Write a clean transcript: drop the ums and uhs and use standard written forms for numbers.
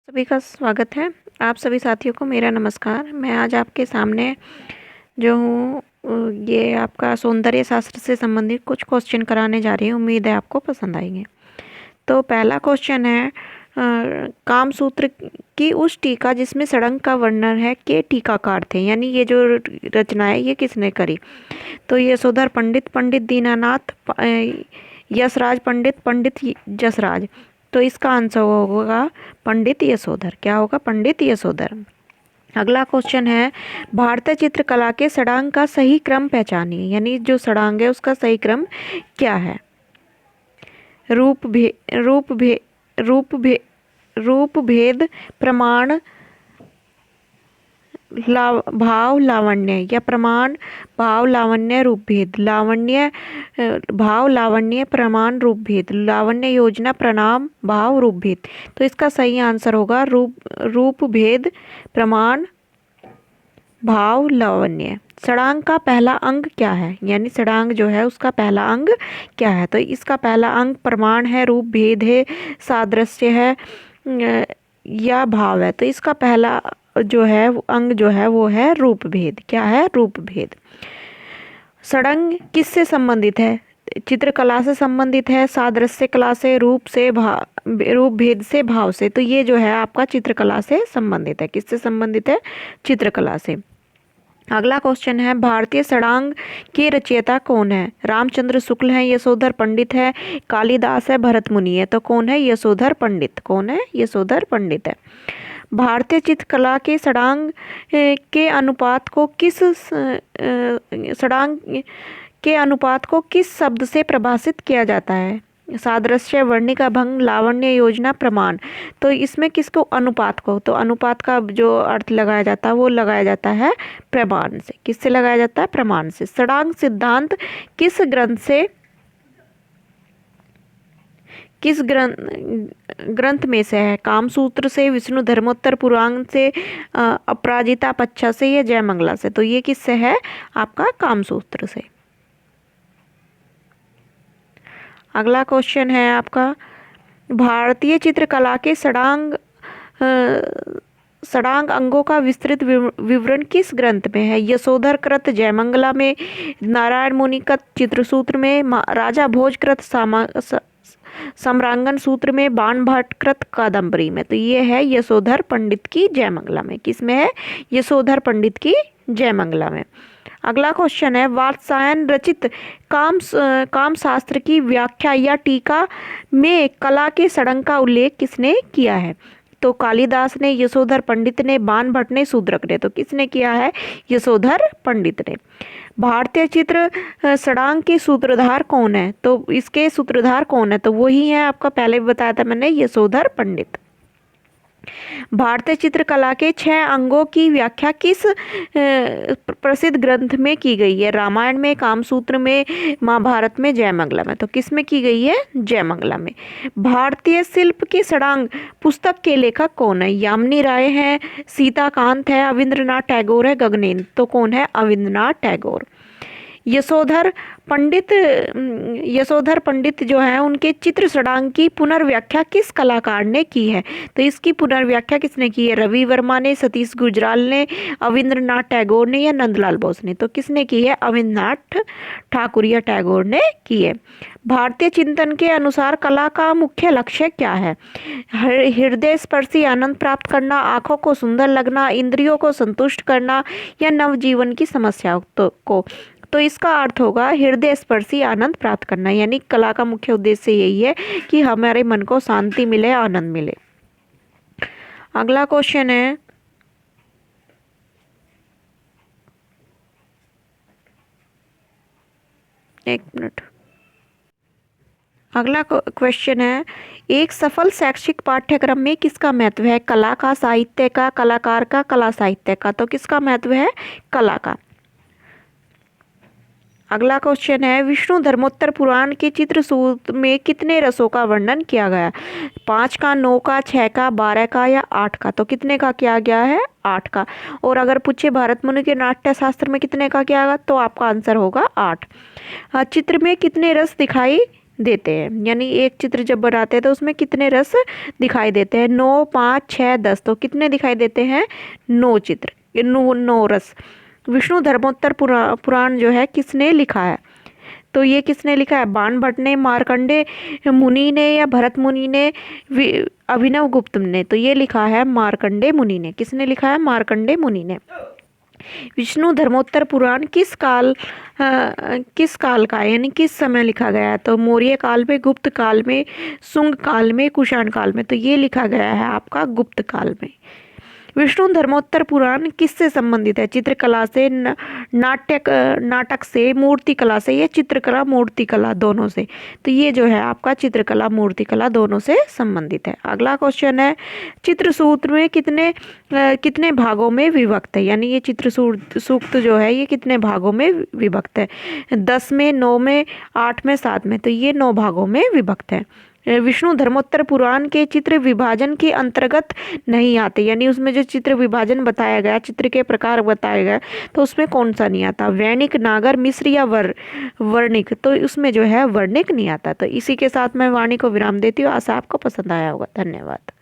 सभी का स्वागत है। आप सभी साथियों को मेरा नमस्कार। मैं आज आपके सामने जो हूँ ये आपका सौंदर्य शास्त्र से संबंधित कुछ क्वेश्चन कराने जा रही हूँ। उम्मीद है आपको पसंद आएंगे। तो पहला क्वेश्चन है कामसूत्र की उस टीका जिसमें षडंग का वर्णन है के टीकाकार थे, यानी ये जो रचना है ये किसने करी। तो यशोधर पंडित, पंडित दीनानाथ, यशराज पंडित, पंडित जसराज। तो इसका आंसर होगा पंडित यशोधर। क्या होगा? पंडित यशोधर। अगला क्वेश्चन है भारतीय चित्रकला के षडांग का सही क्रम पहचानिए, यानी जो षडांग है उसका सही क्रम क्या है। रूप भे रूप भे रूप भे रूप भेद, प्रमाण, भाव, लावण्य, या प्रमाण, भाव, लावण्य, रूप भेद। लावण्य, भाव, लावण्य, प्रमाण, रूप भेद। लावण्य, योजना, प्रणाम, भाव, रूप भेद। तो इसका सही आंसर होगा रूप भेद, प्रमाण, भाव, लावण्य। षडांग का पहला अंग क्या है, यानी षडांग जो है उसका पहला अंग क्या है। तो इसका पहला अंग प्रमाण है, रूप भेद है, सादृश्य है या भाव है। तो इसका पहला जो है अंग जो है वो है रूप भेद। क्या है? रूप भेद। षडंग किससे संबंधित है? चित्रकला से संबंधित है, सादृश्य कला से, रूप भेद से, भाव से। तो ये जो है आपका चित्रकला से संबंधित है। किससे संबंधित है? चित्रकला से। अगला क्वेश्चन है भारतीय षडांग के रचयिता कौन है। रामचंद्र शुक्ल है, यशोधर पंडित है, कालिदास है, भरत मुनि है। तो कौन है? यशोधर पंडित। कौन है? यशोधर पंडित है। भारतीय चित्रकला के षडांग के अनुपात को किस शब्द से परिभाषित किया जाता है। सादृश्य, वर्णिका, भंग, लावण्य, योजना, प्रमाण। तो इसमें किसको? अनुपात को। तो अनुपात का जो अर्थ लगाया जाता है वो लगाया जाता है प्रमाण से। किससे लगाया जाता है? प्रमाण से। षडांग सिद्धांत किस ग्रंथ में से है। कामसूत्र से, विष्णु धर्मोत्तर पुराण से, अपराजिता पच्चा से, या जयमंगला से। तो ये किससे है? आपका कामसूत्र से। अगला क्वेश्चन है आपका भारतीय चित्रकला के षडांग अंगों का विस्तृत विवरण किस ग्रंथ में है। यशोधर कृत जयमंगला में, नारायण मुनि कृत चित्रसूत्र में, राजा भोज कृत सम्रांगण सूत्र में, बाण भट्ट कृत कादम्बरी में। तो ये है यशोधर पंडित की जयमंगला में। किस में है? यशोधर पंडित की जयमंगला में। अगला क्वेश्चन है वात्सायन रचित काम शास्त्र की व्याख्या या टीका में कला के षडंग का उल्लेख किसने किया है। तो कालिदास ने, यशोधर पंडित ने, बाण भट्ट ने, शूद्रक ने। तो किसने किया है? यशोधर पंडित ने। भारतीय चित्र षडांग के सूत्रधार कौन है। तो इसके सूत्रधार कौन है? तो वही है आपका, पहले भी बताया था मैंने, यशोधर पंडित। भारतीय चित्रकला के 6 अंगों की व्याख्या किस प्रसिद्ध ग्रंथ में की गई है। रामायण में, कामसूत्र में, महाभारत में, जयमंगला में। तो किस में की गई है? जयमंगला में। भारतीय शिल्प के षडांग पुस्तक के लेखक कौन है। यामिनी राय है, सीताकांत है, अविंद्रनाथ टैगोर है, गगनेन्द्र। तो कौन है? अविंद्रनाथ टैगोर। यशोधर पंडित जो है उनके चित्र षडांग की पुनर्व्याख्या किस कलाकार ने की है। तो इसकी पुनर्व्याख्या किसने की है? रवि वर्मा ने, सतीश गुजराल ने, अविंद्रनाथ टैगोर ने, या नंदलाल बोस ने। तो किसने की है? अविंद्रनाथ ठाकुर या टैगोर ने की है। भारतीय चिंतन के अनुसार कला का मुख्य लक्ष्य क्या है। हृदय स्पर्शी आनंद प्राप्त करना, आंखों को सुंदर लगना, इंद्रियों को संतुष्ट करना, या नवजीवन की समस्याओं को। तो इसका अर्थ होगा हृदय स्पर्शी आनंद प्राप्त करना, यानी कला का मुख्य उद्देश्य यही है कि हमारे मन को शांति मिले, आनंद मिले। अगला क्वेश्चन है एक मिनट। अगला क्वेश्चन है एक सफल शैक्षिक पाठ्यक्रम में किसका महत्व है। कला का, साहित्य का, कलाकार का, कला साहित्य का। तो किसका महत्व है? कला का। अगला क्वेश्चन है विष्णु धर्मोत्तर पुराण के चित्रसूत्र में कितने रसों का वर्णन किया गया। 5 का, 9 का, 6 का, 12 का, या 8 का। तो कितने का किया गया है? 8 का। और अगर पूछे भरत मुनि के नाट्य शास्त्र में कितने का किया गया, तो आपका आंसर होगा 8। चित्र में कितने रस दिखाई देते हैं। यानी एक चित्र जब बनाते हैं तो उसमें कितने रस दिखाई देते हैं? 9, 5, 6, 10। तो कितने दिखाई देते हैं? 9 चित्र, 9 रस। विष्णु धर्मोत्तर पुराण जो है किसने लिखा है? तो ये किसने लिखा है? बाण भट्ट ने, मार्कंडे मुनि ने, या भरत मुनि ने, अभिनव गुप्त ने? तो ये लिखा है मार्कंडे मुनि ने। किसने लिखा है? मार्कंडे मुनि ने। विष्णु धर्मोत्तर पुराण किस काल का है, यानी किस समय लिखा गया है? तो मौर्य काल में, गुप्त काल में, शुंग काल में, कुषाण काल में? तो ये लिखा गया है आपका गुप्त काल में। विष्णु धर्मोत्तर पुराण किससे संबंधित है? चित्रकला से, नाटक से, मूर्तिकला से, या चित्रकला मूर्तिकला दोनों से? तो ये जो है आपका चित्रकला मूर्तिकला दोनों से संबंधित है। अगला क्वेश्चन है, चित्रसूत्र में कितने भागों में विभक्त है? यानी ये सूक्त जो है ये कितने भागों में विभक्त है? 10 में, 9 में, 8 में, 7 में? तो ये 9 भागों में विभक्त है। विष्णु धर्मोत्तर पुराण के चित्र विभाजन के अंतर्गत नहीं आते, यानी उसमें जो चित्र विभाजन बताया गया, चित्र के प्रकार बताया गया, तो उसमें कौन सा नहीं आता? वैणिक, नागर, मिश्र, या वर्णिक? तो उसमें जो है वर्णिक नहीं आता। तो इसी के साथ मैं वाणी को विराम देती हूँ। आशा आपको पसंद आया होगा। धन्यवाद।